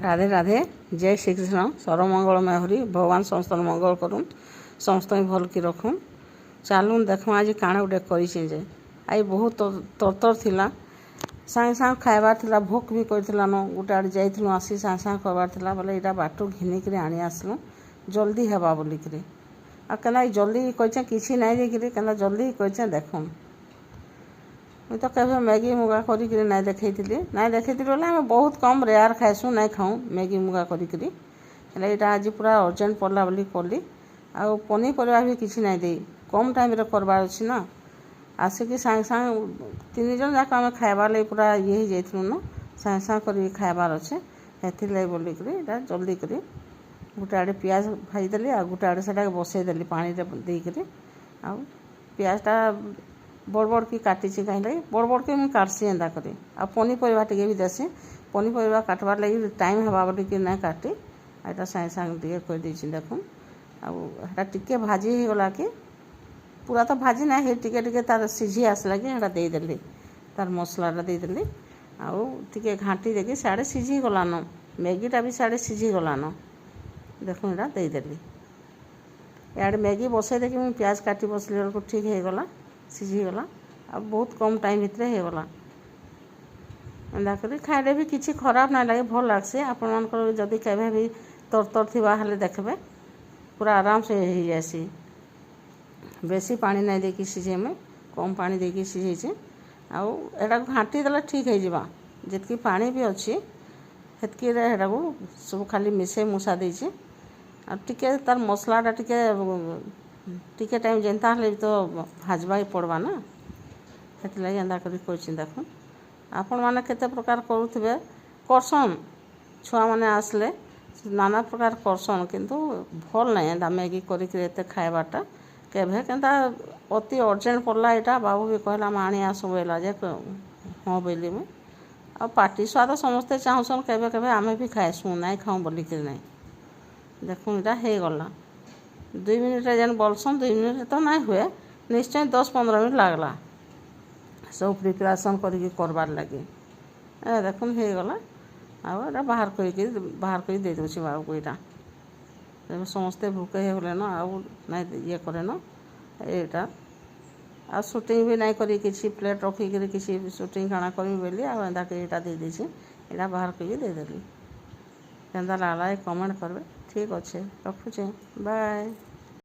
राधे राधे जय श्री कृष्ण सर्वमंगलमय हरि भगवान समस्त मंगल करूँ समस्त भल की रखूँ। चलूँ देख आज काण गोटे करे आई बहुत तरतर थिला सागे सागे खाइबार थिला भोक भी करथिला न गोटे आड़े जाइथिलु आसी सागे सागे करबार थिला बोले इटा बाटू घिनिक आनी आसलु जल्दी हेबा बोलिक आ केना जल्दी कहे किसी नाई देकरी केना जल्दी कहे देखूँ मुझे तो कभी मैगी मुगा करी ना देखी ना देखी बोले आम बहुत कम रेयर खाएसु ना खाऊँ मैगी मुगा करी यहाँ आज पूरा अर्जेंट पड़ा बोली कली आ पनीपरिया भी किसी ना दे कम टाइम रे करबार अच्छी ना आसिक सागे सागे तीन जन जाक आम खाइबार लगे पूरा ये जाइलु न सागे सागे कर खाइबार अच्छे से बोलिक जल्दी कर गोटे आड़े पियाज भाजीदेली आ गोटे आड़े से बसईदेली पानी देकर आ पियाजटा बड़ बड़ की काटी कहीं लगे बड़ बड़ के मुझे काटसी एंता कर पनीपरिया टे भी देसी पनीपरिया काटबार लगे टाइम हेबा बोलिक ना काटी यहाँ सागे सागे कर देखूँ आटा टिके भाजी होगला कि पूरा तो भाजी ना हे टिके टिके तार सीझी आसला कि यहाँ देदेली तार मसलाटा देदेली आउ टिके घाटी देकी साड़े सीझी गलान मैगीटा भी साड़े सीझी गलान देखूँ यहाँ देदेली इे मैगी बसई देखी मुझे प्याज काटी बसली बेलू ठीक हो गला सीझीगला आ बहुत कम टाइम भितर होगला एंता कर खाइले भी किसी खराब ना लगे भल लगसी आपण मानकर जदि केबे भी तरतर थिबा हेले देखबे पूरा आराम से हो जासी बेसी पानी नहीं देकी सीझे में कम पानी देकी सीझे आउ एटा घाटी देला ठीक हो जावा जितकी पानी भी अच्छी हेतकी को सब खाली मिसे मुसा देछि आ टिके तार मसलाटा टिके टाइम जेनता हेले तो भाजबा पड़वा ना से एंता कर देखूँ आपण मैंने केते प्रकार करुवे करसन छुआ मैंने आसले नाना प्रकार करसन किंतु भल ना एंता मैगी करते खाइबाटा केभे केनता अति अर्जेंट पड़ला यहाँ बाबू भी कहला आनी आस बोला जे हाँ बोली मुझे आ पार्टी स्वाद समस्ते चाहसन केबे केबे आमे भी खाएसु ना खाऊँ बोलिक ना देखूँ यहाँ हो गला 2 मिनिट जेन बोलसन 2 मिनिट तो ना हुए निश्चय 10-15 मिनट लगला सब प्रिपरेशन करबार लगे देखुन हो गला आ बाहर कर दे दूसरी बाबू को यहाँ समस्ते भूखे होले न आउ ना ये करे न यहाँ आ शूटिंग भी नहीं करी किसी प्लेट रखिक किसी शूटिंग खाना करी बोली आंता यहाँ दे दीजिए यहाँ बाहर कर देदेली केन्ता लागला कमेंट करबे ठीक अच्छे रखुचे बाय।